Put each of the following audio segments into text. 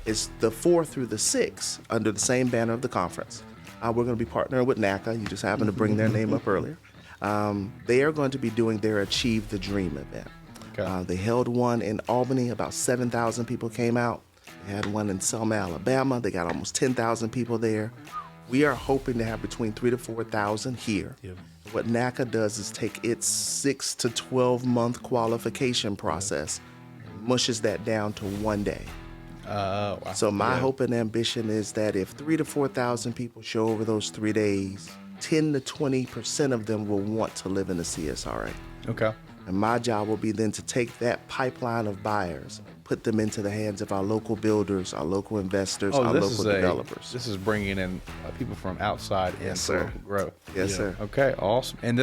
It's the 4th through the 6th under the same banner of the conference. We're going to be partnering with NACA. You just happened to bring their name up earlier. They are going to be doing their Achieve the Dream event. Okay. They held one in Albany. About 7,000 people came out. They had one in Selma, Alabama. They got almost 10,000 people there. We are hoping to have between 3,000 to 4,000 here. Yep. What NACA does is take its 6 to 12 month qualification process and mushes that down to one day. Wow. So my hope and ambition is that if 3,000 to 4,000 people show over those 3 days, 10 to 20% of them will want to live in the CSRA. Okay. And my job will be then to take that pipeline of buyers, put them into the hands of our local builders, our local investors, our local developers. This is bringing in people from outside into local growth. Yes, sir. Okay, awesome. And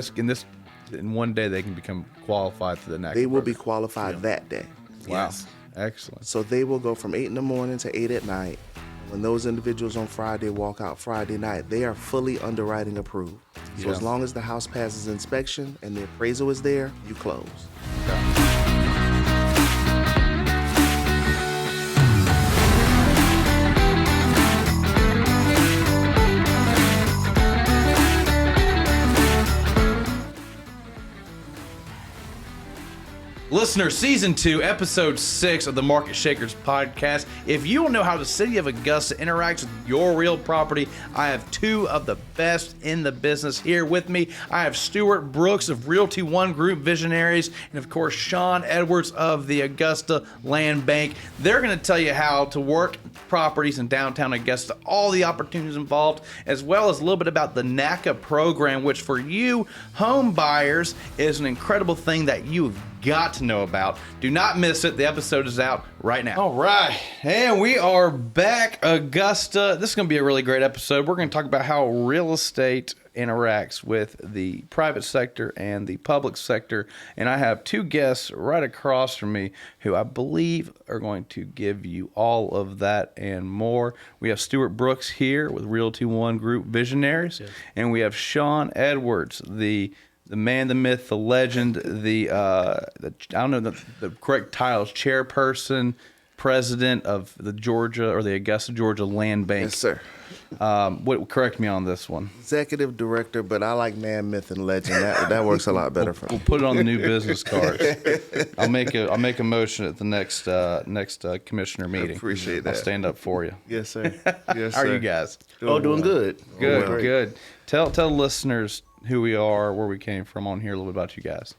in one day they can become qualified for the NACA They will program. be qualified that day. Wow. Yes. Excellent. So they will go from 8 in the morning to 8 at night. When those individuals on Friday walk out Friday night, they are fully underwriting approved. So as long as the house passes inspection and the appraisal is there, you close. Okay. Listener, Season 2, Episode 6 of the Market Shakers podcast. If you want to know how the City of Augusta interacts with your real property, I have two of the best in the business here with me. I have Stuart Brooks of Realty One Group Visionaries, and of course, Shawn Edwards of the Augusta Land Bank. They're going to tell you how to work properties in downtown Augusta, all the opportunities involved, as well as a little bit about the NACA program, which for you home buyers is an incredible thing that you've got to know about. Do not miss it. The episode is out right now. All right. And we are back, Augusta. This is going to be a really great episode. We're going to talk about how real estate interacts with the private sector and the public sector. And I have two guests right across from me who I believe are going to give you all of that and more. We have Stuart Brooks here with Realty One Group Visionaries. Yes. And we have Shawn Edwards, the man, the myth, the legend, I don't know the correct titles, chairperson, president of the Georgia or the Augusta, Georgia Land Bank. Yes, sir. Correct me on this one. Executive director, but I like man, myth, and legend. That works a lot better for me. We'll put it on the new business cards. I'll make a motion at the next commissioner meeting. I appreciate that. I'll stand up for you. Yes, sir. Yes, How are sir. you guys? Doing good. Well. Good. Tell the listeners who we are, where we came from on here, a little bit about you guys.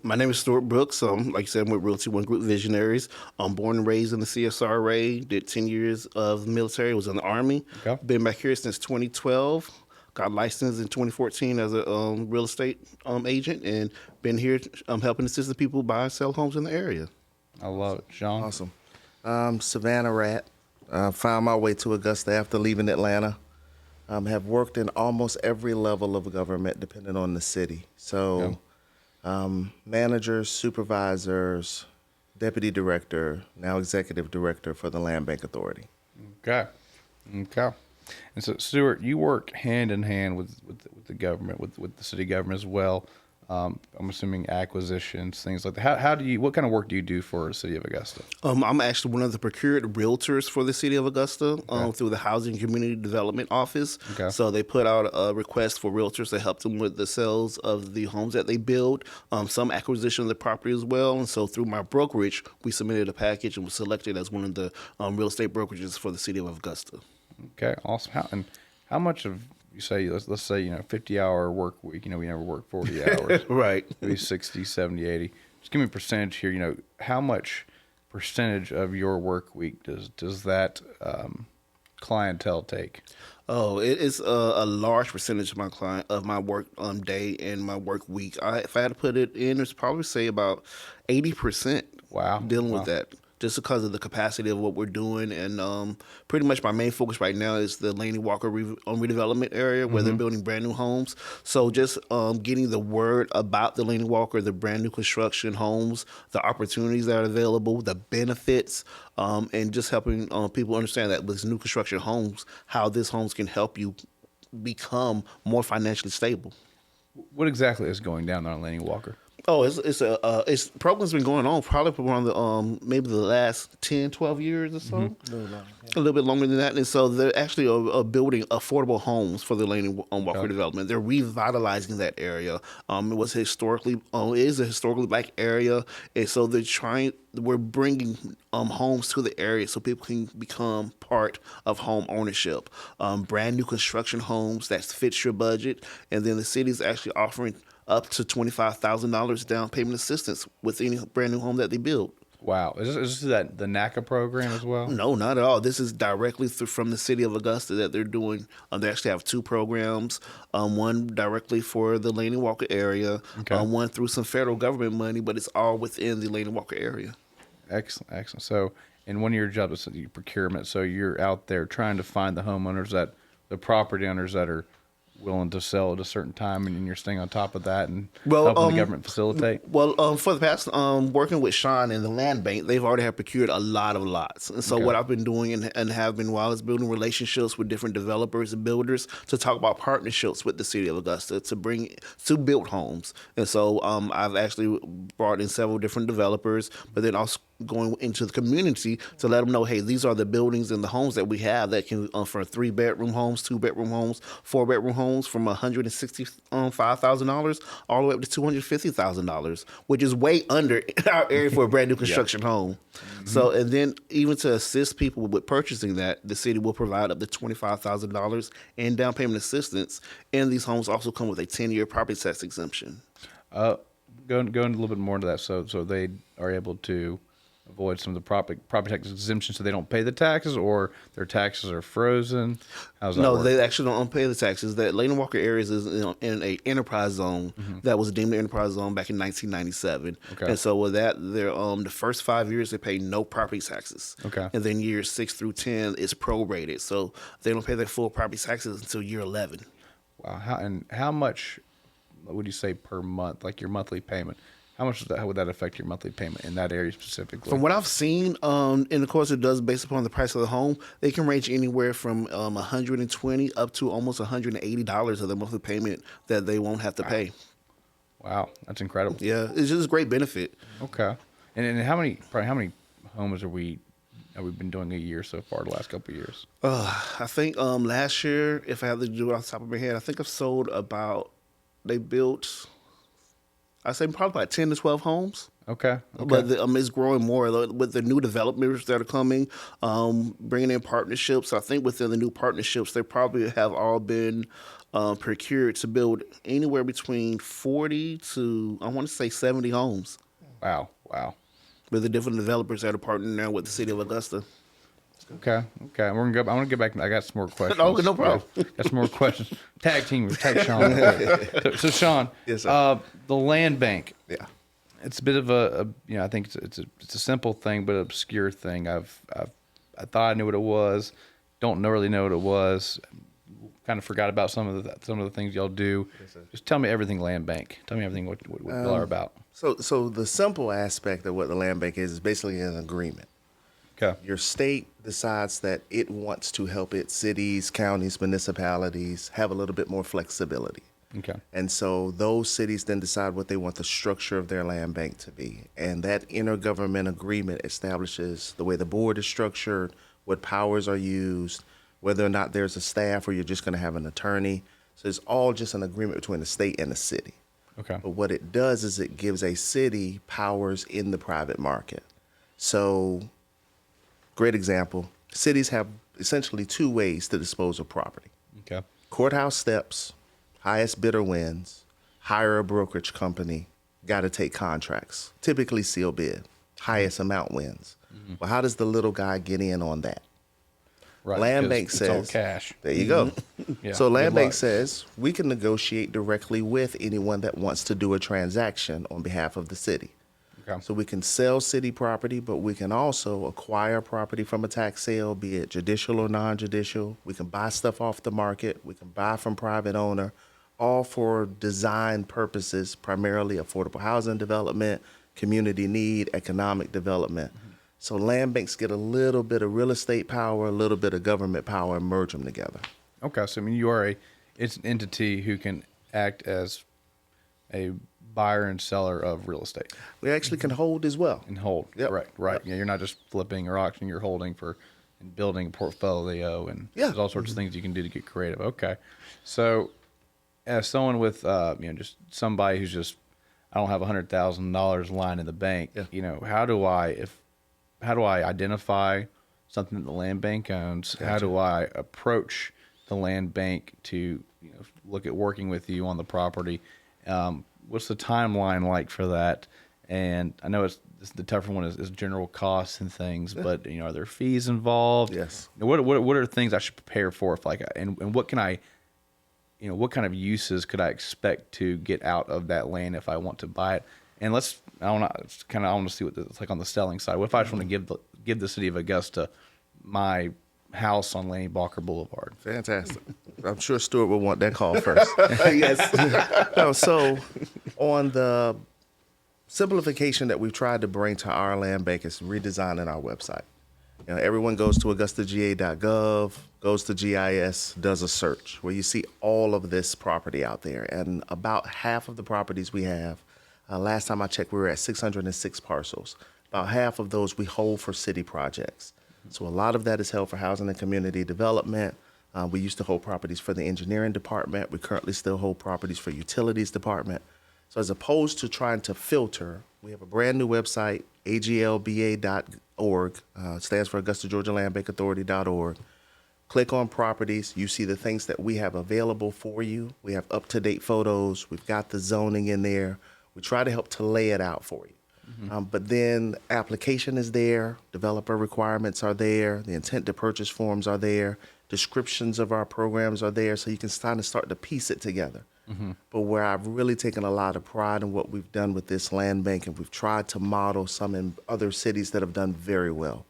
My name is Stuart Brooks. Like you said, I'm with Realty One Group Visionaries. I'm born and raised in the CSRA, did 10 years of the military, was in the Army. Okay. Been back here since 2012. Got licensed in 2014 as a real estate agent, and been here helping assist the people buy and sell homes in the area. I love it. Shawn? Awesome. Savannah Rat. Found my way to Augusta after leaving Atlanta. Have worked in almost every level of government, depending on the city. So, managers, supervisors, deputy director, now executive director for the Land Bank Authority. Okay. And so, Stuart, you work hand in hand with the government, with the city government as well. I'm assuming acquisitions, things like that. What kind of work do you do for the city of Augusta? I'm actually one of the procured realtors for the city of Augusta through the Housing and Community Development Office. Okay. So they put out a request for realtors to help them with the sales of the homes that they build, some acquisition of the property as well. And so through my brokerage, we submitted a package and was selected as one of the real estate brokerages for the city of Augusta. Okay, awesome. How much of you say, let's say, 50-hour work week, we never work 40 hours. Right. Maybe 60, 70, 80. Just give me a percentage here, how much percentage of your work week does that clientele take? Oh, it is a large percentage of my work day and my work week. If I had to put it in, it's probably say about 80%. Wow. Dealing with that. Just because of the capacity of what we're doing. And pretty much my main focus right now is the Laney Walker redevelopment area where they're building brand new homes. So just getting the word about the Laney Walker, the brand new construction homes, the opportunities that are available, the benefits, and just helping people understand that with new construction homes, how these homes can help you become more financially stable. What exactly is going down there on Laney Walker? Oh, it's program's been going on probably for around the maybe the last 10, 12 years or so. A little bit longer than that. And so they're actually building affordable homes for the Laney Walker development. They're revitalizing that area. It is a historically black area, and so we're bringing homes to the area so people can become part of home ownership. Brand new construction homes that fits your budget, and then the city's actually offering up to $25,000 down payment assistance with any brand new home that they build. Wow. Is this the NACA program as well? No, not at all. This is directly from the city of Augusta that they're doing. They actually have two programs, one directly for the Laney Walker area, one through some federal government money, but it's all within the Laney Walker area. Excellent, excellent. So, in one of your jobs is procurement. So you're out there trying to find the homeowners the property owners that are willing to sell at a certain time, and you're staying on top of that and helping the government facilitate? Well, for the past, working with Shawn and the land bank, they've already have procured a lot of lots. And so what I've been doing and have been while is building relationships with different developers and builders to talk about partnerships with the city of Augusta to build homes. And so I've actually brought in several different developers, but then also going into the community to let them know, hey, these are the buildings and the homes that we have that can for 3-bedroom homes, 2-bedroom homes, 4-bedroom homes from $165,000 all the way up to $250,000, which is way under our area for a brand new construction home. So, and then even to assist people with purchasing that, the city will provide up to $25,000 in down payment assistance, and these homes also come with a 10-year property tax exemption. Go into a little bit more into that. So they are able to avoid some of the property tax exemptions, so they don't pay the taxes, or their taxes are frozen. How's that work? They actually don't pay the taxes. That Laney Walker area is in a enterprise zone that was deemed an enterprise zone back in 1997. And so with that, they're the first 5 years they pay no property taxes. And then years 6 through 10 is prorated, so they don't pay their full property taxes until year 11. Wow. How much would you say per month, like your monthly payment? How would that affect your monthly payment in that area specifically? From what I've seen, and of course it does based upon the price of the home, they can range anywhere from $120 up to almost $180 of the monthly payment that they won't have to pay. Wow, that's incredible. Yeah, it's just a great benefit. Okay, and how many homes have we been doing a year so far the last couple of years? I think last year, if I have to do it off the top of my head, I think I've sold they built, I say probably about 10 to 12 homes. Okay. But it's growing more with the new developers that are coming, bringing in partnerships. I think within the new partnerships, they probably have all been procured to build anywhere between 40 to, I want to say, 70 homes. Wow. With the different developers that are partnering now with the city of Augusta. Okay. I want to get back. I got some more questions. No problem. Got some more questions. Tag Shawn. So Shawn, yes, sir. The land bank. Yeah. It's a bit of I think it's a simple thing, but an obscure thing. I thought I knew what it was. Don't really know what it was. Kind of forgot about some of the things y'all do. Yes, just tell me everything land bank. Tell me everything what y'all are about. So the simple aspect of what the land bank is basically an agreement. Okay. Your state decides that it wants to help its cities, counties, municipalities have a little bit more flexibility. Okay. And so those cities then decide what they want the structure of their land bank to be. And that intergovernment agreement establishes the way the board is structured, what powers are used, whether or not there's a staff or you're just going to have an attorney. So it's all just an agreement between the state and the city. Okay. But what it does is it gives a city powers in the private market. So, great example, cities have essentially two ways to dispose of property. Okay. Courthouse steps, highest bidder wins, hire a brokerage company, got to take contracts, typically seal bid, highest amount wins. Well, how does the little guy get in on that? Right, Land bank says, it's all cash. There you go. Yeah, so land good bank luck. says we can negotiate directly with anyone that wants to do a transaction on behalf of the city. Okay. So we can sell city property, but we can also acquire property from a tax sale, be it judicial or non-judicial. We can buy stuff off the market. We can buy from private owner, all for design purposes, primarily affordable housing development, community need, economic development. So land banks get a little bit of real estate power, a little bit of government power, and merge them together. Okay, so I mean, it's an entity who can act as a buyer and seller of real estate. We actually can hold as well. And hold. Yep. Right. Yep. Yeah, you're not just flipping or auctioning, you're holding for and building a portfolio, and Yeah. there's all sorts of things you can do to get creative. Okay. So as someone with just somebody who's just, I don't have $100,000 lying in the bank, Yeah. how do I identify something that the land bank owns? Gotcha. How do I approach the land bank to look at working with you on the property? What's the timeline like for that? And I know the tougher one is general costs and things, but are there fees involved? Yes. What are things I should prepare for if and what can I, what kind of uses could I expect to get out of that land if I want to buy it? And I want to see what it's like on the selling side. What if I just want to give the city of Augusta my house on Laney Walker Boulevard? Fantastic. I'm sure Stuart will want that call first. Yes. No, so on the simplification that we've tried to bring to our land bank is redesigning our website. Everyone goes to augustaga.gov, goes to GIS, does a search where you see all of this property out there. And about half of the properties we have, last time I checked, we were at 606 parcels. About half of those we hold for city projects. So a lot of that is held for housing and community development. We used to hold properties for the engineering department. We currently still hold properties for utilities department. So as opposed to trying to filter, we have a brand new website, aglba.org, stands for Augusta Georgia Land Bank Authority.org. Click on properties. You see the things that we have available for you. We have up-to-date photos. We've got the zoning in there. We try to help to lay it out for you. But then application is there, developer requirements are there, the intent to purchase forms are there, descriptions of our programs are there, so you can kind of start to piece it together. But where I've really taken a lot of pride in what we've done with this land bank, and we've tried to model some in other cities that have done very well,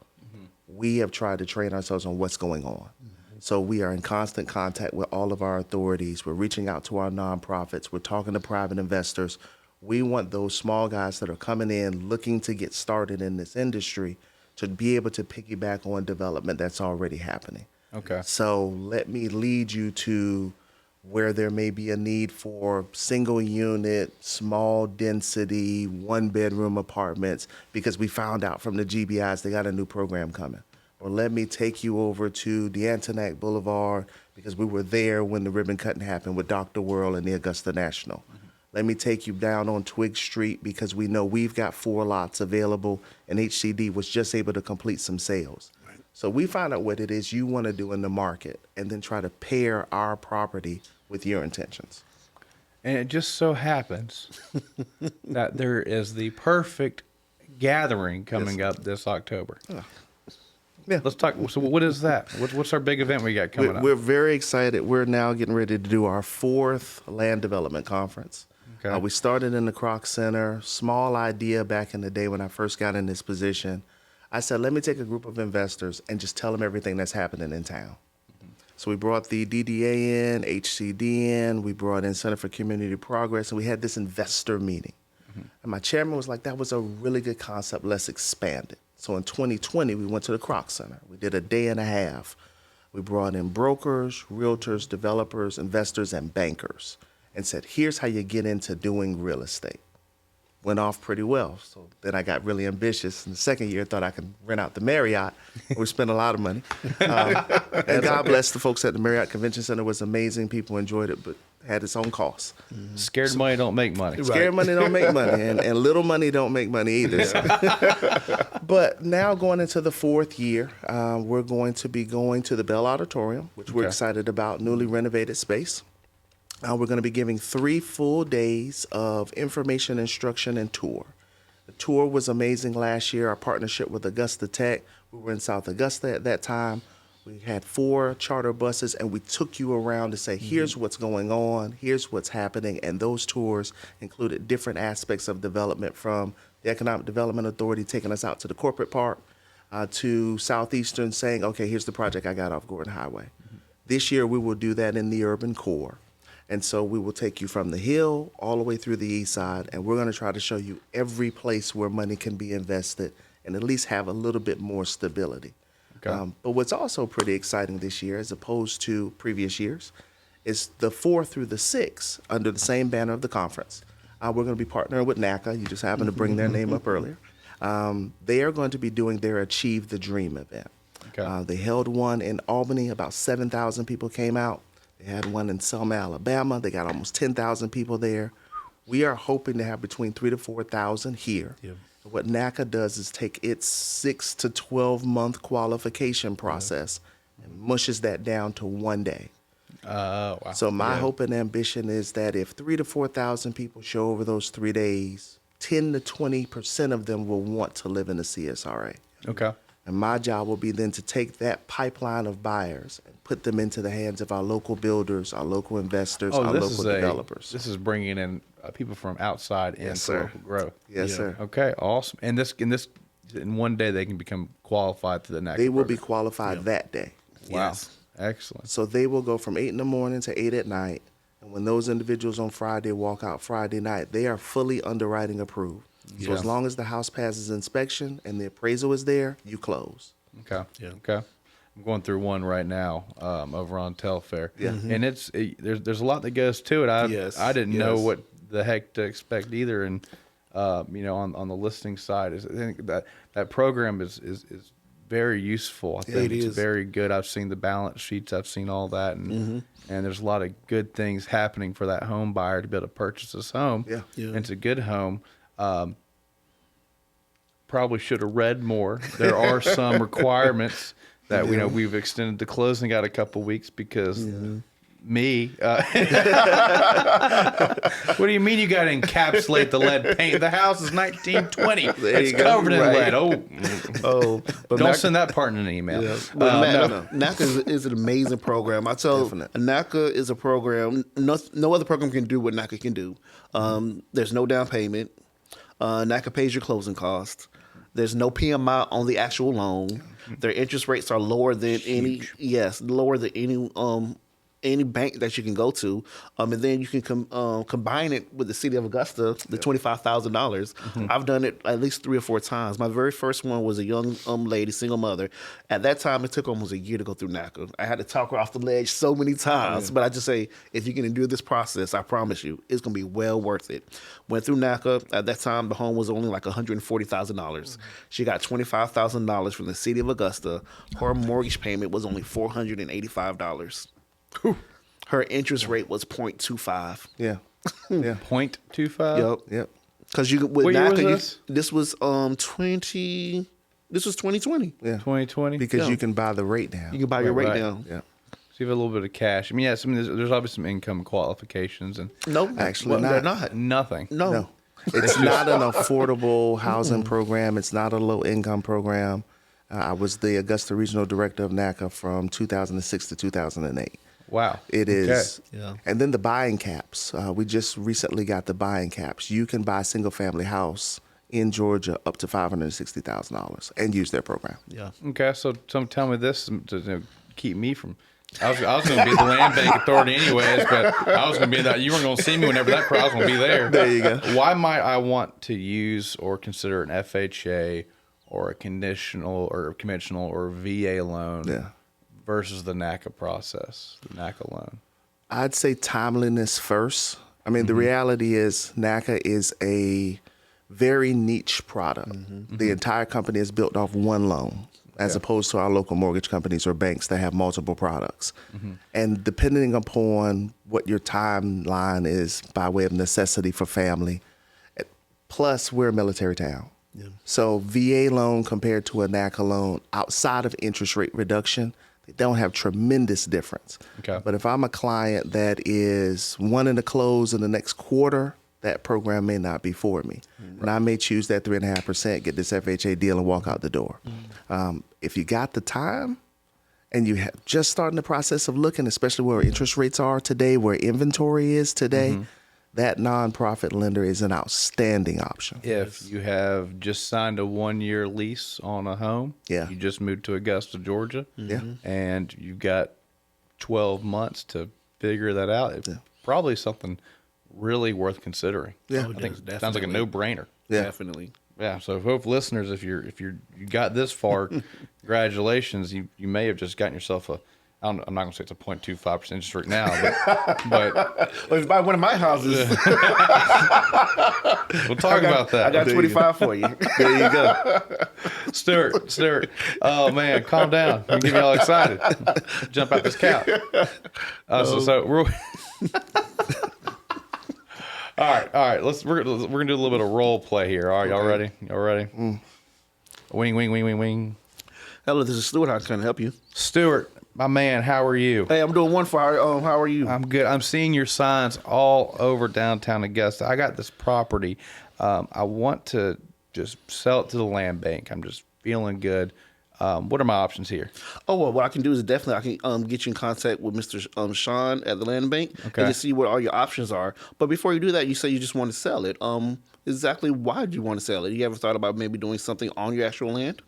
we have tried to train ourselves on what's going on. So we are in constant contact with all of our authorities. We're reaching out to our nonprofits. We're talking to private investors. We want those small guys that are coming in looking to get started in this industry to be able to piggyback on development that's already happening. Okay. So let me lead you to where there may be a need for single unit, small density, 1-bedroom apartments, because we found out from the GBIs they got a new program coming. Or let me take you over to the Antonac Boulevard because we were there when the ribbon cutting happened with Dr. World and the Augusta National. Let me take you down on Twig Street because we know we've got 4 lots available and HCD was just able to complete some sales. Right. So we find out what it is you want to do in the market and then try to pair our property with your intentions. And it just so happens that there is the perfect gathering coming up this October. Yeah. Let's talk. So what is that? What's our big event we got coming up? We're very excited. We're now getting ready to do our 4th land development conference. Okay. We started in the Kroc Center. Small idea back in the day when I first got in this position. I said, let me take a group of investors and just tell them everything that's happening in town. So we brought the DDA in, HCD in, we brought in Center for Community Progress, and we had this investor meeting. And my chairman was like, that was a really good concept, let's expand it. So in 2020, we went to the Kroc Center. We did a day and a half. We brought in brokers, realtors, developers, investors, and bankers and said, here's how you get into doing real estate. Went off pretty well. So then I got really ambitious. In the second year, thought I could rent out the Marriott. We spent a lot of money. And God bless the folks at the Marriott Convention Center. It was amazing. People enjoyed it, but had its own costs. Scared money don't make money. Scared money don't make money, and little money don't make money either. So. But now going into the 4th year, we're going to be going to the Bell Auditorium, which we're excited about, newly renovated space. We're going to be giving 3 full days of information, instruction, and tour. The tour was amazing last year, our partnership with Augusta Tech. We were in South Augusta at that time. We had 4 charter buses, and we took you around to say, here's what's going on, here's what's happening, and those tours included different aspects of development, from the Economic Development Authority taking us out to the corporate park, to Southeastern saying, okay, here's the project I got off Gordon Highway. This year, we will do that in the urban core. And so we will take you from the Hill all the way through the east side, and we're going to try to show you every place where money can be invested and at least have a little bit more stability. Okay. But what's also pretty exciting this year, as opposed to previous years, is the 4th through the 6th, under the same banner of the conference. We're going to be partnering with NACA. You just happened to bring their name up earlier. They are going to be doing their Achieve the Dream event. Okay. They held one in Albany. About 7,000 people came out. They had one in Selma, Alabama. They got almost 10,000 people there. We are hoping to have between 3,000 to 4,000 here. Yeah. What NACA does is take its 6 to 12-month qualification process and mushes that down to one day. Wow. So my hope and ambition is that if 3,000 to 4,000 people show over those 3 days, 10 to 20% of them will want to live in the CSRA. Okay. And my job will be then to take that pipeline of buyers and put them into the hands of our local builders, our local investors, our local developers. This is bringing in people from outside into sir. local growth. Yes, sir. Okay, awesome. And in one day they can become qualified to the next. They will be qualified that day. Wow, Yes. excellent. So they will go from 8 in the morning to 8 at night. And when those individuals on Friday walk out Friday night, they are fully underwriting approved. So as long as the house passes inspection and the appraisal is there, you close. Okay. Yeah. Okay. I'm going through one right now over on Telfair. Yeah. And there's a lot that goes to it. I didn't know Yes. what the heck to expect either. And on the listing side, I think that program is very useful. I think it it's is. very good. I've seen the balance sheets. I've seen all that, and there's a lot of good things happening for that home buyer to be able to purchase this home. Yeah. Yeah. And it's a good home. Probably should have read more. There are some requirements that we've extended the closing out a couple weeks because me. What do you mean you got to encapsulate the lead paint? The house is 1920. It's covered in lead. But Don't send that part in an email. Yeah. NACA is an amazing program. I tell NACA is a program. No other program can do what NACA can do. There's no down payment. NACA pays your closing costs. There's no PMI on the actual loan. Their interest rates are lower than lower than any bank that you can go to, and then you can combine it with the city of Augusta, the $25,000. I've done it at least 3 or 4 times. My very first one was a young lady, single mother. At that time, it took almost a year to go through NACA. I had to talk her off the ledge so many times, but I just say, if you can endure this process, I promise you, it's going to be well worth it. Went through NACA. At that time, the home was only like $140,000. She got $25,000 from the city of Augusta. Her mortgage payment was only $485. Her interest rate was 0.25. Yeah. Yeah. 0.25? Yep. Because you with What year was NACA, this? this was 20. This was 2020. Yeah. 2020? Because you can buy the rate down. You can buy your rate Right. down. Yeah. So you have a little bit of cash. I mean, yes, there's obviously some income qualifications and No, Actually they're not. not. nothing. No. It's not an affordable housing program. It's not a low income program. I was the Augusta Regional Director of NACA from 2006 to 2008. Wow. It is. Okay. Yeah. And then the buying caps. We just recently got the buying caps. You can buy a single family house in Georgia up to $560,000 and use their program. Yeah. Okay, so tell me this to keep me from. I was going to be at the land bank authority anyways, but I was going to be that. You weren't going to see me whenever that crowd was going to be there. There you go. Why might I want to use or consider an FHA or a conventional or VA loan versus the NACA process, the NACA loan? I'd say timeliness first. I mean, the reality is NACA is a very niche product. The entire company is built off one loan, as opposed to our local mortgage companies or banks that have multiple products. And depending upon what your timeline is by way of necessity for family, plus we're a military town. So VA loan compared to a NACA loan, outside of interest rate reduction, they don't have tremendous difference. Okay. But if I'm a client that is wanting to close in the next quarter, that program may not be for me. And I may choose that 3.5%, get this FHA deal and walk out the door. If you got the time and you have just starting the process of looking, especially where interest rates are today, where inventory is today, that nonprofit lender is an outstanding option. If you have just signed a 1-year lease on a home, Yeah. you just moved to Augusta, Georgia, Yeah. and you've got 12 months to figure that out, it's probably something really worth considering. Yeah. I think Definitely. it sounds like a no-brainer. Yeah. Definitely. Yeah, so hope listeners, if you got this far, congratulations. You may have just gotten yourself a I'm not going to say it's a 0.25% interest rate now, but Well, if you buy one of my houses, we'll talk about that. I got 25 for you. There you go. Stuart. Oh man, calm down. You get me all excited. Jump out this couch. So we're all right. We're gonna do a little bit of role play here. All right, y'all ready? Y'all ready? Wing. Hello, this is Stuart. How can I help you? Stuart, my man, how are you? Hey, I'm doing wonderful. How are you? I'm good. I'm seeing your signs all over downtown Augusta. I got this property. I want to just sell it to the land bank. I'm just feeling good. What are my options here? Oh, well, what I can do is definitely I can get you in contact with Mr. Shawn at the land bank and just see what all your options are. But before you do that, you say you just want to sell it. Exactly why do you want to sell it? You ever thought about maybe doing something on your actual land?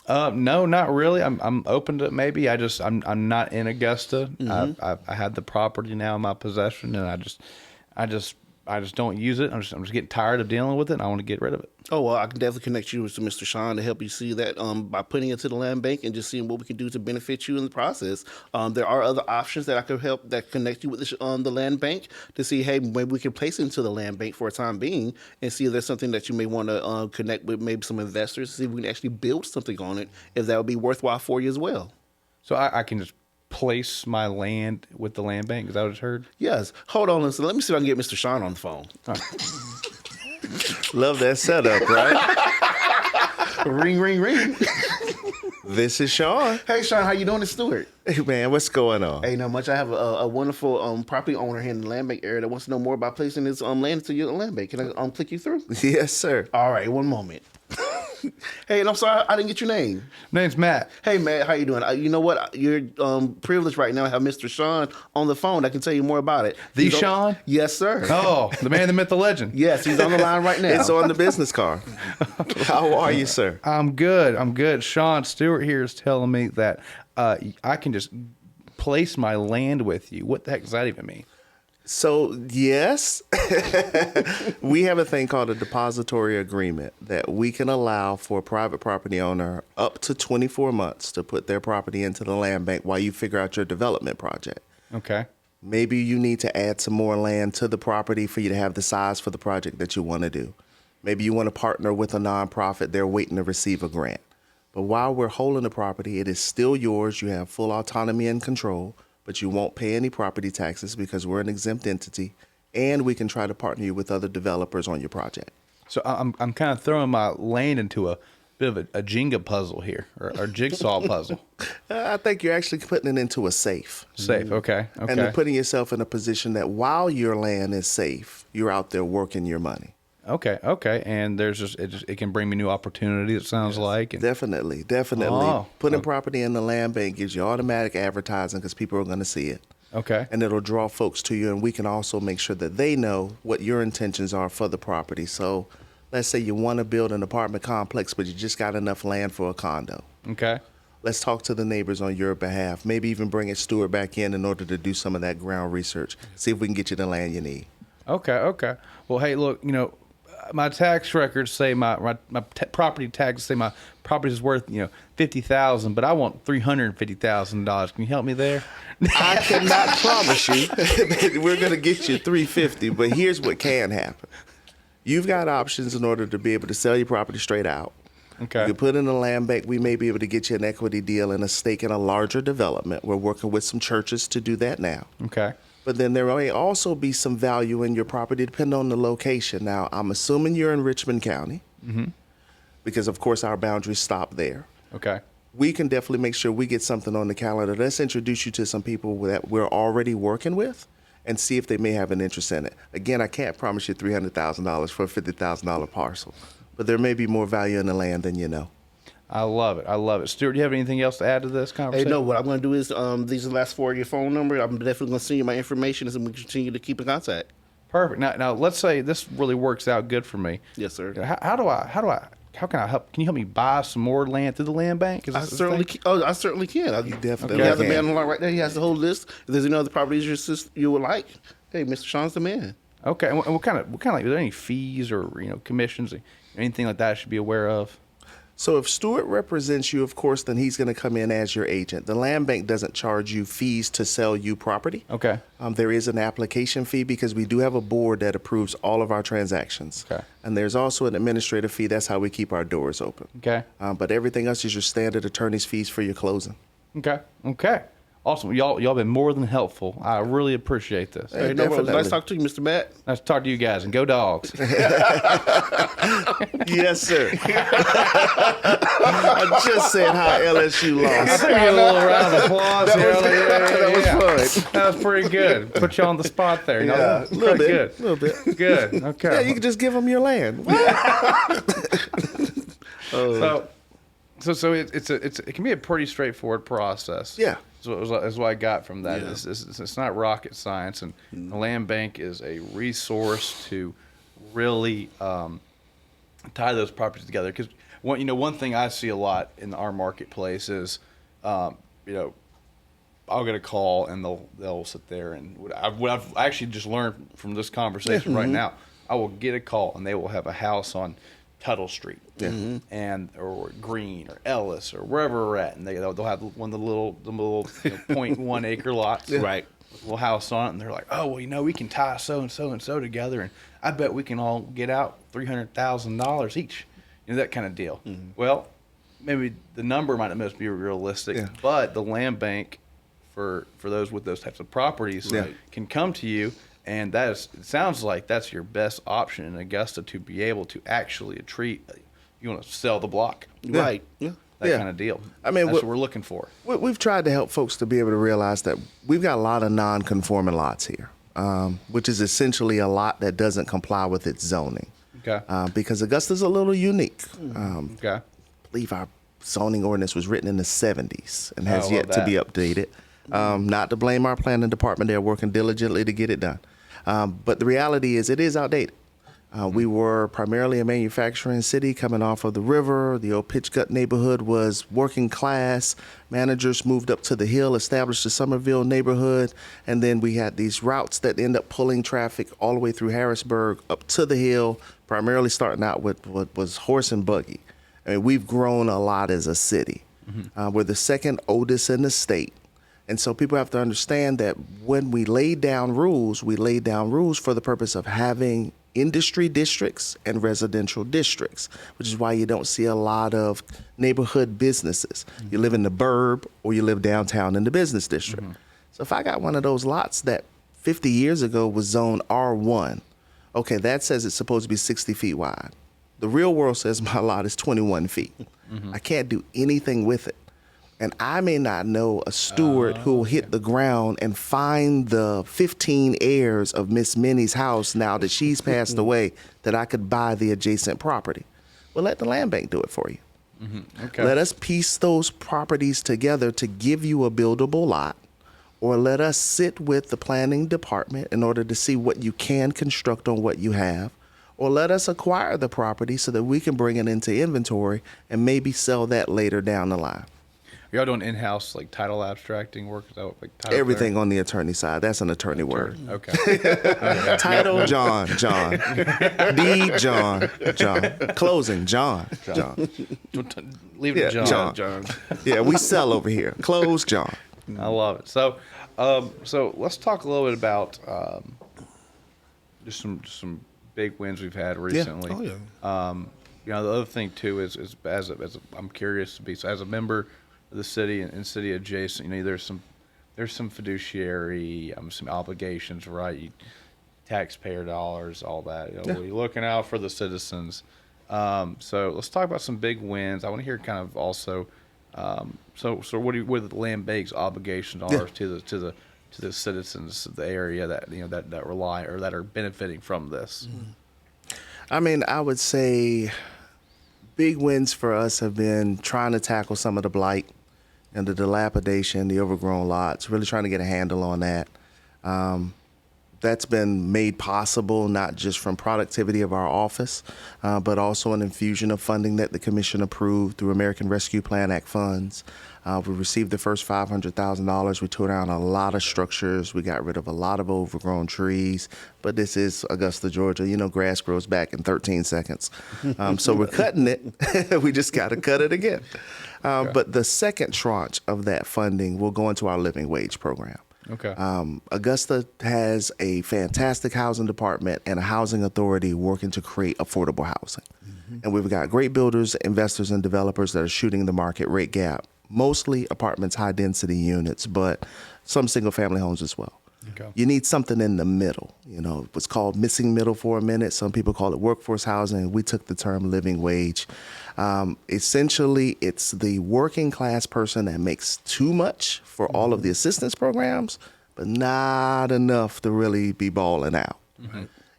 No, not really. I'm open to it maybe. I'm not in Augusta. I had the property now in my possession, and I just don't use it. I'm just getting tired of dealing with it, and I want to get rid of it. Oh, well, I can definitely connect you with Mr. Shawn to help you see that by putting it to the land bank and just seeing what we can do to benefit you in the process. There are other options that I could help that connect you with the land bank to see, hey, maybe we can place it into the land bank for a time being and see if there's something that you may want to connect with maybe some investors, see if we can actually build something on it, if that would be worthwhile for you as well. So I can just place my land with the land bank? Is that what I heard? Yes. Hold on. Listen. Let me see if I can get Mr. Shawn on the phone. Love that setup, right? Ring. This is Shawn. Hey, Shawn, how you doing? It's Stuart. Hey, man, what's going on? Hey, not much. I have a wonderful property owner here in the land bank area that wants to know more about placing his land into your land bank. Can I click you through? Yes, sir. All right, one moment. Hey, and I'm sorry, I didn't get your name. Name's Matt. Hey, Matt, how you doing? You know what? You're privileged right now to have Mr. Shawn on the phone. I can tell you more about it. Shawn? Yes, sir. Oh, the man, the myth, the legend. Yes, he's on the line right now. It's on the business card. How are you, sir? I'm good. Shawn, Stuart here is telling me that I can just place my land with you. What the heck does that even mean? So, yes, we have a thing called a depository agreement that we can allow for a private property owner up to 24 months to put their property into the land bank while you figure out your development project. Okay. Maybe you need to add some more land to the property for you to have the size for the project that you want to do. Maybe you want to partner with a nonprofit. They're waiting to receive a grant. But while we're holding the property, it is still yours. You have full autonomy and control, but you won't pay any property taxes because we're an exempt entity, and we can try to partner you with other developers on your project. So I'm kind of throwing my land into a bit of a Jenga puzzle here, or jigsaw puzzle. I think you're actually putting it into a safe. Safe, okay. And you're putting yourself in a position that while your land is safe, you're out there working your money. Okay. And there's it can bring me new opportunities, it sounds like. And Definitely. Oh, Putting property in the land bank gives you automatic advertising because people are going to see it. okay. And it'll draw folks to you, and we can also make sure that they know what your intentions are for the property. So let's say you want to build an apartment complex, but you just got enough land for a condo. Okay. Let's talk to the neighbors on your behalf. Maybe even bring Stuart back in order to do some of that ground research. See if we can get you the land you need. Okay. Well, hey, look, my tax records say my property taxes say my property is worth $50,000, but I want $350,000. Can you help me there? I cannot promise you that we're going to get you $350,000, but here's what can happen. You've got options in order to be able to sell your property straight out. Okay. You can put in a land bank. We may be able to get you an equity deal and a stake in a larger development. We're working with some churches to do that now. Okay. But then there may also be some value in your property depending on the location. Now, I'm assuming you're in Richmond County because, of course, our boundaries stop there. Okay. We can definitely make sure we get something on the calendar. Let's introduce you to some people that we're already working with and see if they may have an interest in it. Again, I can't promise you $300,000 for a $50,000 parcel, but there may be more value in the land than you know. I love it. Stuart, do you have anything else to add to this Hey, conversation? no, what I'm going to do is, these are the last 4 of your phone number. I'm definitely going to send you my information and we continue to keep in contact. Perfect. Now, let's say this really works out good for me. Yes, sir. How can I help? Can you help me buy some more land through the land bank? I certainly can. I certainly can. You definitely You have the can. man on the line right there. He has the whole list. If there's any other properties you would like, hey, Mr. Shawn's the man. Okay. And what kind of are there any fees or commissions, or anything like that I should be aware of? So if Stuart represents you, of course, then he's going to come in as your agent. The land bank doesn't charge you fees to sell you property. Okay. There is an application fee because we do have a board that approves all of our transactions. Okay. And there's also an administrative fee. That's how we keep our doors open. Okay. But everything else is your standard attorney's fees for your closing. Okay. Okay. Awesome. Y'all been more than helpful. I really appreciate this. Hey, no problem. Nice talking to you, Mr. Matt. Nice to talk to you guys, and go Dogs. Yes, sir. I just said how LSU lost. Give you a little round of applause. That was fun. That was pretty good. Put you on the spot there. Yeah, a little bit. A little bit. Good. Okay. Yeah, you can just give them your land. So it can be a pretty straightforward process. Yeah. That's what I got from that. Yeah. It's not rocket science, and the land bank is a resource to really tie those properties together. Because one thing I see a lot in our marketplace is, I'll get a call and they'll sit there and what I've actually just learned from this conversation right now, I will get a call and they will have a house on Tuttle Street, and or Green or Ellis or wherever we're at, and they'll have one of the little 0.1 acre lots, Right. with a little house on it, and they're like, oh well, we can tie so and so together, and I bet we can all get out $300,000 each, that kind of deal. Well, maybe the number might not be realistic, but the land bank for those with those types of properties can come to you. And it sounds like that's your best option in Augusta to be able to actually treat. You want to sell the block, Right. Yeah. that kind of deal. I mean, that's what we're looking for. We've tried to help folks to be able to realize that we've got a lot of non-conforming lots here, which is essentially a lot that doesn't comply with its zoning. Okay. Because Augusta's a little unique. Okay. I believe our zoning ordinance was written in the 70s and has I yet love to be updated. Not to blame our planning department. They're working diligently to get it done. But the reality is it is outdated. We were primarily a manufacturing city coming off of the river. The old Pitch Gut neighborhood was working class. Managers moved up to the hill, established the Somerville neighborhood. And then we had these routes that end up pulling traffic all the way through Harrisburg up to the hill, primarily starting out with what was horse and buggy. I mean, we've grown a lot as a city. We're the second oldest in the state. And so people have to understand that when we lay down rules for the purpose of having industry districts and residential districts, which is why you don't see a lot of neighborhood businesses. You live in the burb or you live downtown in the business district. So if I got one of those lots that 50 years ago was zone R1, okay, that says it's supposed to be 60 feet wide. The real world says my lot is 21 feet. I can't do anything with it. And I may not know a Stuart who will hit the ground and find the 15 heirs of Miss Minnie's house now that she's passed away that I could buy the adjacent property. Well, let the land bank do it for you. Okay. Let us piece those properties together to give you a buildable lot, or let us sit with the planning department in order to see what you can construct on what you have, or let us acquire the property so that we can bring it into inventory and maybe sell that later down the line. Y'all doing in-house title abstracting work? Is that what, title Everything on the attorney side. That's an attorney word. Okay. Title, John. Deed, John. Closing, John. Leave it to John. John. Yeah, we sell over here. Close, John. I love it. So let's talk a little bit about just some big wins we've had recently. Oh, yeah. The other thing too is I'm curious to be, so as a member of the city and city adjacent, there's some fiduciary, some obligations, right? Taxpayer dollars, all that. You're looking out for the citizens. So let's talk about some big wins. I want to hear kind of also. So what are the land bank's obligations are to the citizens of the area that that rely or that are benefiting from this? I mean, I would say big wins for us have been trying to tackle some of the blight and the dilapidation, the overgrown lots, really trying to get a handle on that. That's been made possible not just from productivity of our office, but also an infusion of funding that the commission approved through American Rescue Plan Act funds. We received the first $500,000. We tore down a lot of structures. We got rid of a lot of overgrown trees. But this is Augusta, Georgia. You know, grass grows back in 13 seconds. So we're cutting it. We just got to cut it again. But the second tranche of that funding will go into our living wage program. Okay. Augusta has a fantastic housing department and a housing authority working to create affordable housing. And we've got great builders, investors, and developers that are shooting the market rate gap, mostly apartments, high density units, but some single family homes as well. Okay. You need something in the middle. You know, it was called missing middle for a minute. Some people call it workforce housing. We took the term living wage. Essentially, it's the working class person that makes too much for all of the assistance programs, but not enough to really be balling out.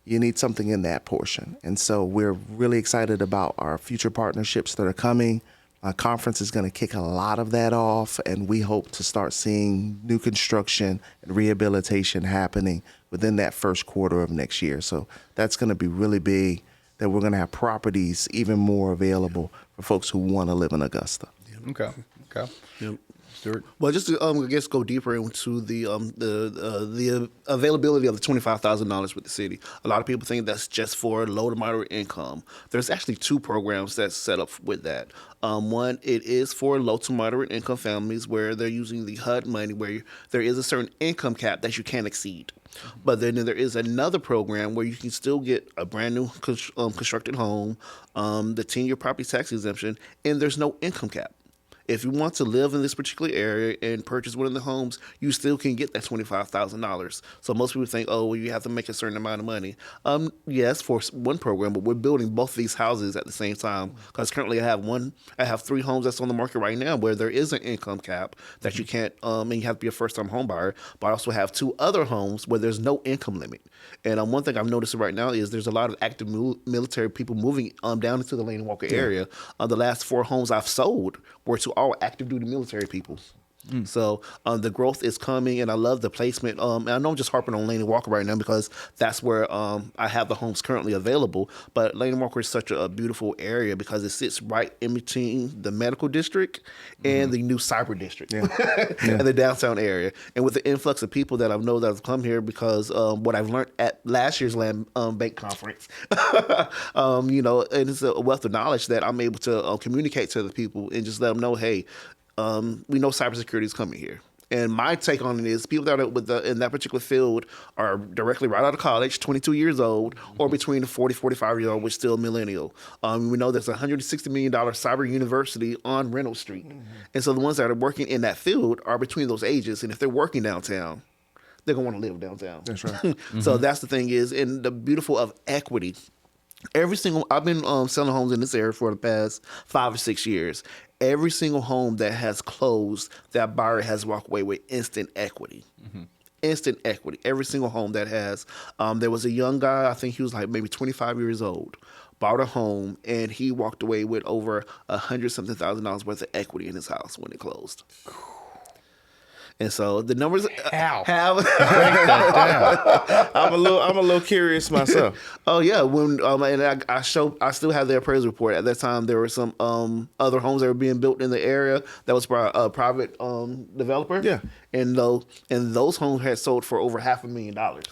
You need something in that portion. And so we're really excited about our future partnerships that are coming. Our conference is going to kick a lot of that off, and we hope to start seeing new construction and rehabilitation happening within that first quarter of next year. So that's going to be really big, that we're going to have properties even more available for folks who want to live in Augusta. Okay. Yep. Stuart? Well, just to I guess go deeper into the availability of the $25,000 with the city. A lot of people think that's just for low to moderate income. There's actually two programs that's set up with that. One, it is for low to moderate income families where they're using the HUD money, where there is a certain income cap that you can't exceed. But then there is another program where you can still get a brand new constructed home, the 10-year property tax exemption, and there's no income cap. If you want to live in this particular area and purchase one of the homes, you still can get that $25,000. So most people think, oh, well, you have to make a certain amount of money. Yes, for one program, but we're building both these houses at the same time. Because currently I have 3 homes that's on the market right now where there is an income cap that you can't, and you have to be a first-time home buyer. But I also have 2 other homes where there's no income limit. And one thing I'm noticing right now is there's a lot of active military people moving down into the Laney Walker area. The last 4 homes I've sold were to all active duty military people. So the growth is coming, and I love the placement. And I know I'm just harping on Laney Walker right now because that's where I have the homes currently available. But Laney Walker is such a beautiful area because it sits right in between the medical district and the new cyber district and the downtown area. And with the influx of people that I know that have come here because what I've learned at last year's Land Bank conference, and it's a wealth of knowledge that I'm able to communicate to the people and just let them know, hey, we know cybersecurity is coming here. And my take on it is people that are in that particular field are directly right out of college, 22 years old, or between the 40, 45-year-old, which is still millennial. We know there's a $160 million cyber university on Reynolds Street. And so the ones that are working in that field are between those ages. And if they're working downtown, they're going to want to live downtown. That's right. So that's the thing is, and the beautiful of equity. I've been selling homes in this area for the past 5 or 6 years. Every single home that has closed, that buyer has walked away with instant equity. Instant equity. Every single home that has. There was a young guy, I think he was like maybe 25 years old, bought a home, and he walked away with over $100-something thousand worth of equity in his house when it closed. And so the numbers have. Break that down. I'm a little curious myself. Oh yeah, when and I still have the appraisal report. At that time, there were some other homes that were being built in the area that was by a private developer. Yeah, and those homes had sold for over $500,000.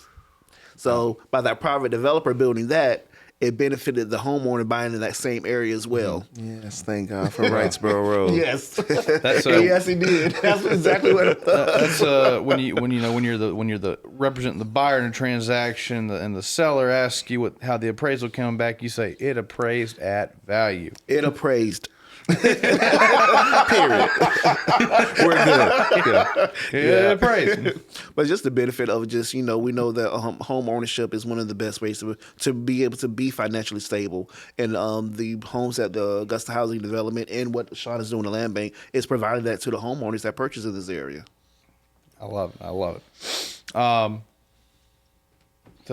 So by that private developer building that, it benefited the homeowner buying in that same area as well. Yes, thank God for Wrightsboro Road. Yes, yes, he did. That's exactly what. That's when you're the representing the buyer in a transaction, and the seller asks you how the appraisal came back. You say it appraised at value. It appraised. Period. We're good. Yeah, appraised. But just the benefit of just, we know that home ownership is one of the best ways to be able to be financially stable. And the homes at the Augusta Housing Development and what Shawn is doing in the Land Bank is providing that to the homeowners that purchase in this area. I love it. So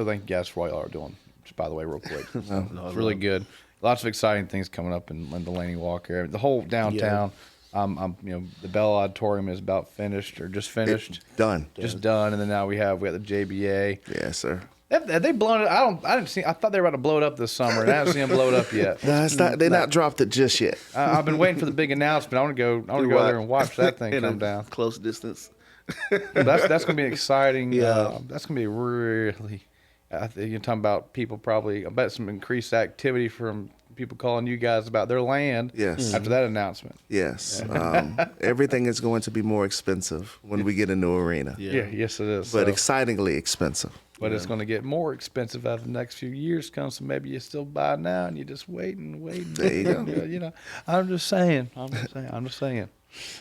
thank you guys for what y'all are doing. Just by the way, real quick. It's really good. Lots of exciting things coming up in the Laney Walker area. The whole downtown The Bell Auditorium is about finished or just finished. Done. Just done. And then now we got the JBA. Yes, sir. Have they blown it? I thought they were about to blow it up this summer, and I haven't seen them blow it up yet. No, it's not. They're not dropped it just yet. I've been waiting for the big announcement. I want to go there and watch that thing come down. Close distance. That's going to be exciting. Yeah. That's going to be really. I think you're talking about people probably. I bet some increased activity from people calling you guys about their land. Yes. After that announcement. Yes. Everything is going to be more expensive when we get a new arena. Yeah. Yes, it is. But excitingly expensive. But it's going to get more expensive as the next few years come. So maybe you still buy now and you just wait and wait. There you go. I'm just saying.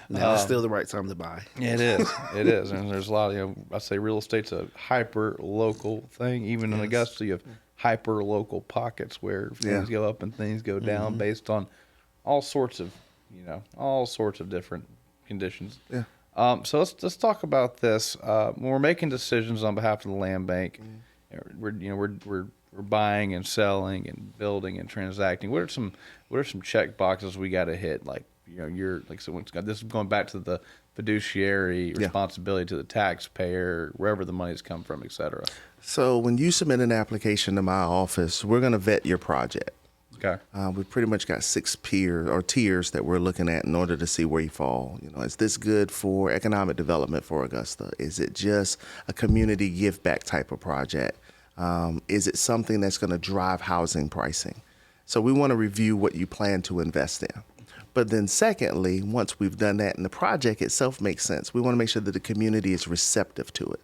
Now it's still the right time to buy. It is. It is. And there's a lot of, I say real estate's a hyper local thing. Even in Augusta, you have hyper local pockets where things go up and things go down based on all sorts of different conditions. Yeah. So let's talk about this. When we're making decisions on behalf of the land bank, we're buying and selling and building and transacting. What are some check boxes we got to hit? Like this is going back to the fiduciary responsibility to the taxpayer, wherever the money's come from, et cetera. So when you submit an application to my office, we're going to vet your project. Okay. We've pretty much got 6 tiers that we're looking at in order to see where you fall. Is this good for economic development for Augusta? Is it just a community give back type of project? Is it something that's going to drive housing pricing? So we want to review what you plan to invest in. But then secondly, once we've done that and the project itself makes sense, we want to make sure that the community is receptive to it.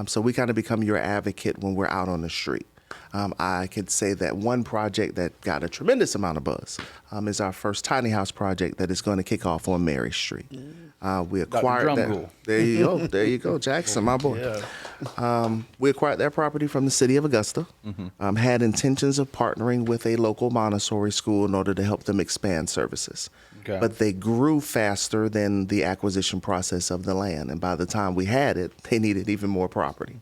So we kind of become your advocate when we're out on the street. I could say that one project that got a tremendous amount of buzz is our first tiny house project that is going to kick off on Mary Street. We acquired that. There you go. There you go, Jackson, my boy. Yeah. We acquired that property from the city of Augusta. Had intentions of partnering with a local Montessori school in order to help them expand services. Okay. But they grew faster than the acquisition process of the land. And by the time we had it, they needed even more property.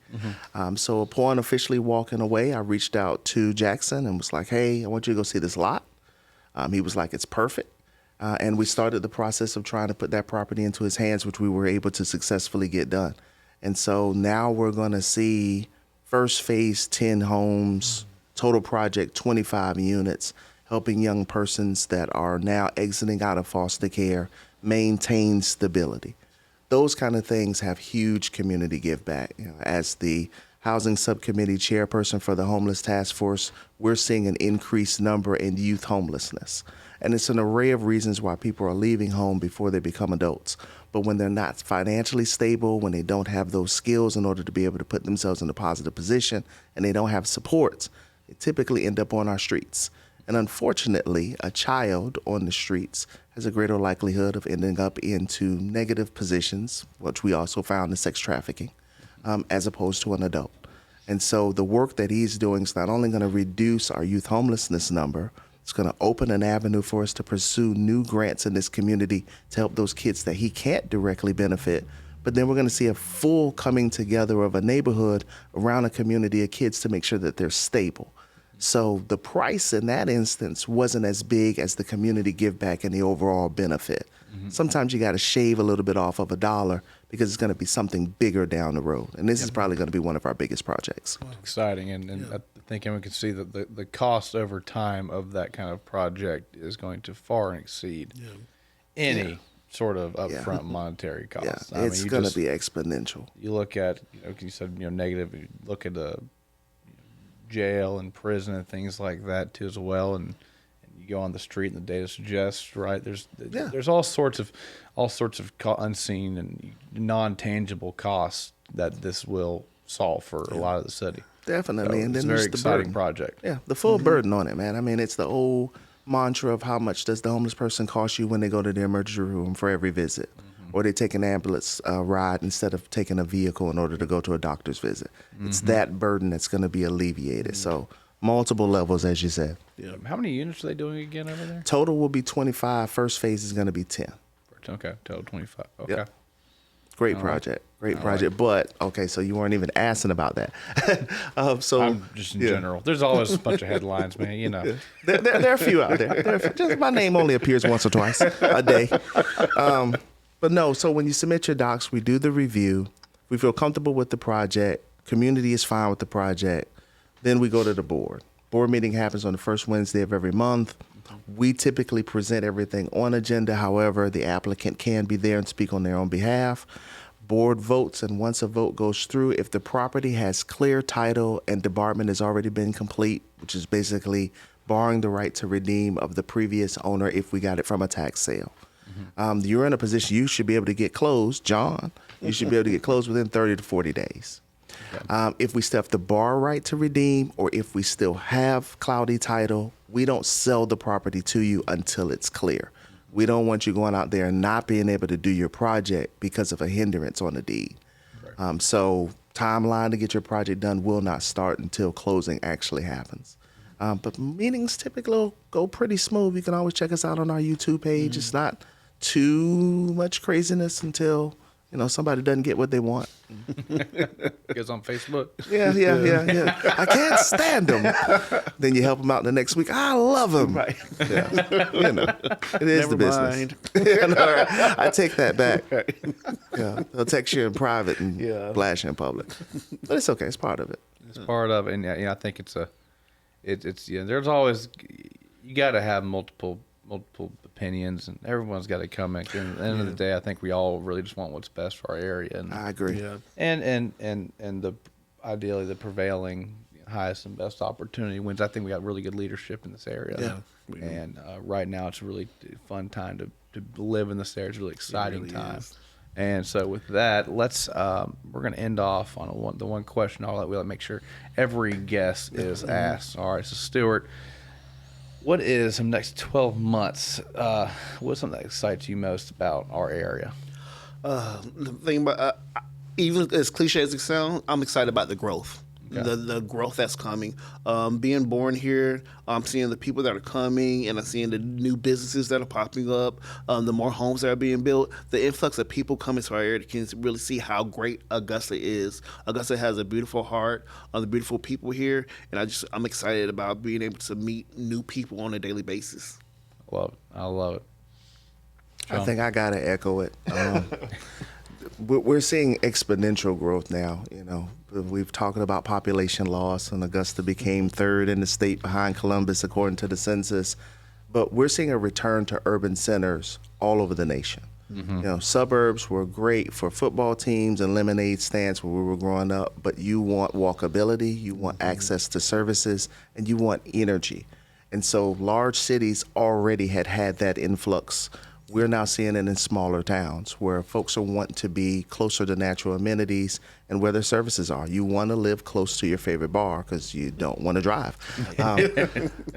So upon officially walking away, I reached out to Jackson and was like, hey, I want you to go see this lot. He was like, it's perfect. And we started the process of trying to put that property into his hands, which we were able to successfully get done. And so now we're going to see first phase 10 homes, total project 25 units, helping young persons that are now exiting out of foster care maintain stability. Those kind of things have huge community give back. As the Housing Subcommittee chairperson for the Homeless Task Force, we're seeing an increased number in youth homelessness. And it's an array of reasons why people are leaving home before they become adults. But when they're not financially stable, when they don't have those skills in order to be able to put themselves in a positive position, and they don't have supports, they typically end up on our streets. And unfortunately, a child on the streets has a greater likelihood of ending up into negative positions, which we also found in sex trafficking, as opposed to an adult. And so the work that he's doing is not only going to reduce our youth homelessness number, it's going to open an avenue for us to pursue new grants in this community to help those kids that he can't directly benefit. But then we're going to see a full coming together of a neighborhood around a community of kids to make sure that they're stable. So the price in that instance wasn't as big as the community give back and the overall benefit. Sometimes you got to shave a little bit off of $1 because it's going to be something bigger down the road. And this is probably going to be one of our biggest projects. Exciting. And I think we can see that the cost over time of that kind of project is going to far exceed any sort of upfront monetary cost. Yeah, it's going to be exponential. You look at, you said, negative, you look at the jail and prison and things like that too as well, and you go on the street and the data suggests there's all sorts of unseen and non-tangible costs that this will solve for a lot of the city. Definitely. So and it's then a very there's the exciting burden. project. Yeah, the full burden on it, man. I mean, it's the old mantra of how much does the homeless person cost you when they go to the emergency room for every visit, or they take an ambulance ride instead of taking a vehicle in order to go to a doctor's visit. It's that burden that's going to be alleviated. So multiple levels, as you said. Yeah. How many units are they doing again over there? Total will be 25. First phase is going to be 10. Okay, total 25. Okay. Yep. Great project. Great project. But, okay, so you weren't even asking about that. I'm just in general. There's always a bunch of headlines, man. You know. There are a few out there. Just my name only appears once or twice a day. But no, so when you submit your docs, we do the review. We feel comfortable with the project. Community is fine with the project. Then we go to the board. Board meeting happens on the first Wednesday of every month. We typically present everything on agenda. However, the applicant can be there and speak on their own behalf. Board votes, and once a vote goes through, if the property has clear title and debarment has already been complete, which is basically borrowing the right to redeem of the previous owner if we got it from a tax sale. You're in a position you should be able to get closed, John. You should be able to get closed within 30 to 40 days. If we still have the borrow right to redeem, or if we still have cloudy title, we don't sell the property to you until it's clear. We don't want you going out there and not being able to do your project because of a hindrance on the deed. Right. So timeline to get your project done will not start until closing actually happens. But meetings typically go pretty smooth. You can always check us out on our YouTube page. It's not too much craziness until somebody doesn't get what they want. Goes on Facebook. Yeah. I can't stand them. Then you help them out the next week. I love them. Right. Yeah. It is the business. I take that back. Yeah. They'll text you in private and blast you in public. But it's okay. It's part of it. It's part of it. And I think it's there's always, you got to have multiple opinions, and everyone's got to come in. At the end of the day, I think we all really just want what's best for our area. And I agree. Yeah. And the ideally the prevailing highest and best opportunity wins. I think we got really good leadership in this area. Yeah. And right now it's a really fun time to live in this area. It's a really exciting time. And so with that, let's we're going to end off on the one question we like to make sure every guest is asked. All right, so Stuart, what is the next 12 months? What's something that excites you most about our area? The thing about, even as cliche as it sounds, I'm excited about the growth. Okay. The growth that's coming. Being born here, I'm seeing the people that are coming, and I'm seeing the new businesses that are popping up, the more homes that are being built, the influx of people coming to our area can really see how great Augusta is. Augusta has a beautiful heart, the beautiful people here, and I'm excited about being able to meet new people on a daily basis. I love it. Shawn? I think I got to echo it. We're seeing exponential growth now. We've talked about population loss, and Augusta became third in the state behind Columbus, according to the census. But we're seeing a return to urban centers all over the nation. Suburbs were great for football teams and lemonade stands where we were growing up, but you want walkability, you want access to services, and you want energy. And so large cities already had that influx. We're now seeing it in smaller towns where folks are wanting to be closer to natural amenities and where their services are. You want to live close to your favorite bar because you don't want to drive.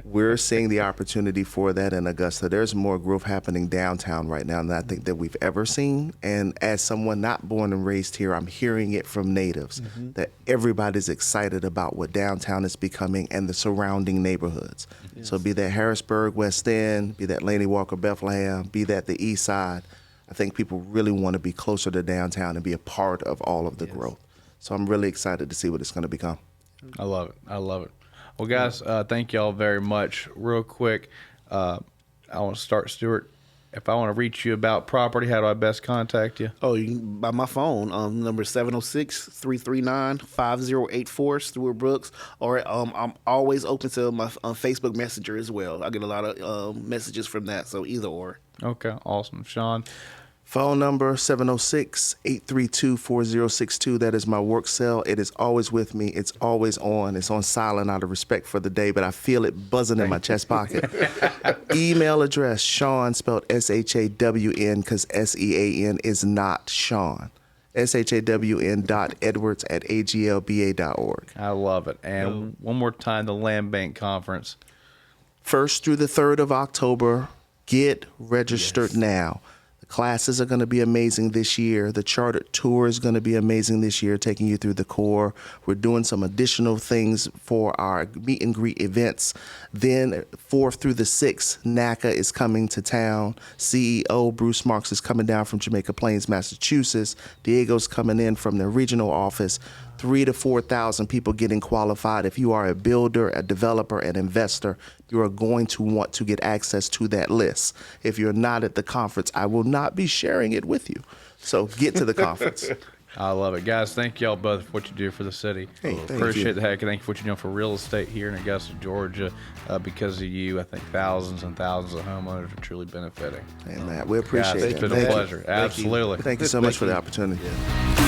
We're seeing the opportunity for that in Augusta. There's more growth happening downtown right now than I think that we've ever seen. And as someone not born and raised here, I'm hearing it from natives that everybody's excited about what downtown is becoming and the surrounding neighborhoods. Yes. So be that Harrisburg, West End, be that Laney Walker, Bethlehem, be that the East Side. I think people really want to be closer to downtown and be a part of all of the growth. So I'm really excited to see what it's going to become. I love it. Well, guys, thank y'all very much. Real quick, I want to start, Stuart. If I want to reach you about property, how do I best contact you? Oh, you can by my phone. Number 706-339-5084, Stuart Brooks. Or I'm always open to my Facebook Messenger as well. I get a lot of messages from that, so either or. Okay, awesome. Shawn? Phone number 706-832-4062. That is my work cell. It is always with me. It's always on. It's on silent out of respect for the day, but I feel it buzzing in my chest pocket. Email address, Shawn, spelled S-H-A-W-N, because S-E-A-N is not Shawn. SHAWN.Edwards@aglba.org. I love it. And one more time, the Land Bank Conference. 1st through the 3rd of October. Get registered now. The Classes are going to be amazing this year. The chartered tour is going to be amazing this year, taking you through the core. We're doing some additional things for our meet and greet events. Then 4th through the 6th, NACA is coming to town. CEO Bruce Marks is coming down from Jamaica Plains, Massachusetts. Diego's coming in from the regional office. 3,000 to 4,000 people getting qualified. If you are a builder, a developer, an investor, you are going to want to get access to that list. If you're not at the conference, I will not be sharing it with you. So get to the conference. I love it. Guys, thank y'all both for what you do for the city. Hey, thank Appreciate you. the heck. Thank you for what you do for real estate here in Augusta, Georgia. Because of you, I think thousands and thousands of homeowners are truly benefiting. Hey, Matt, we appreciate Guys, it. it's been a Thank you. pleasure. Absolutely. Thank you so much for the opportunity. Yeah.